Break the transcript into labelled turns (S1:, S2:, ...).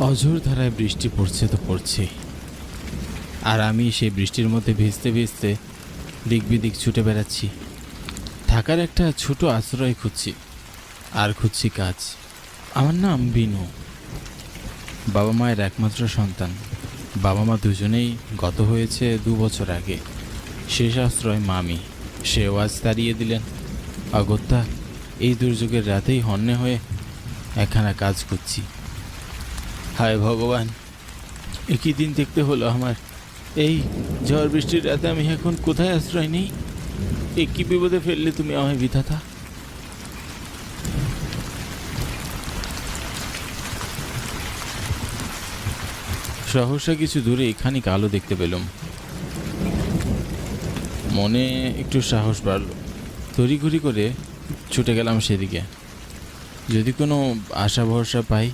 S1: অঝোর ধারায় বৃষ্টি পড়ছে তো পড়ছে, আর আমি সেই বৃষ্টির মধ্যে ভিজতে ভিজতে দিক বিদিক ছুটে বেড়াচ্ছি। থাকার একটা ছোট আশ্রয় খুঁজছি, আর খুঁজছি কাজ। আমার নাম বিনু, বাবা মায়ের একমাত্র সন্তান। বাবা মা দুজনেই গত হয়েছে 2 বছর আগে। শেষ আশ্রয় মামি, সেও আজ তাড়িয়ে দিলেন। অগত্যা এই দুর্যোগের রাতেই হন্যে হয়ে একখানা কাজ করছি। হায় ভগবান, একই দিন দেখতে হলো আমার। এই ঝড় বৃষ্টির রাতে আমি এখন কোথায় আশ্রয় নেই? কি বিপদে ফেললে তুমি আমায় বিধাতা? সহসা কিছু দূরে খানিক আলো দেখতে পেলাম। মনে একটু সাহস বাড়ল, তড়িঘড়ি করে ছুটে গেলাম সেদিকে। যদি কোনো আশা ভরসা পাই।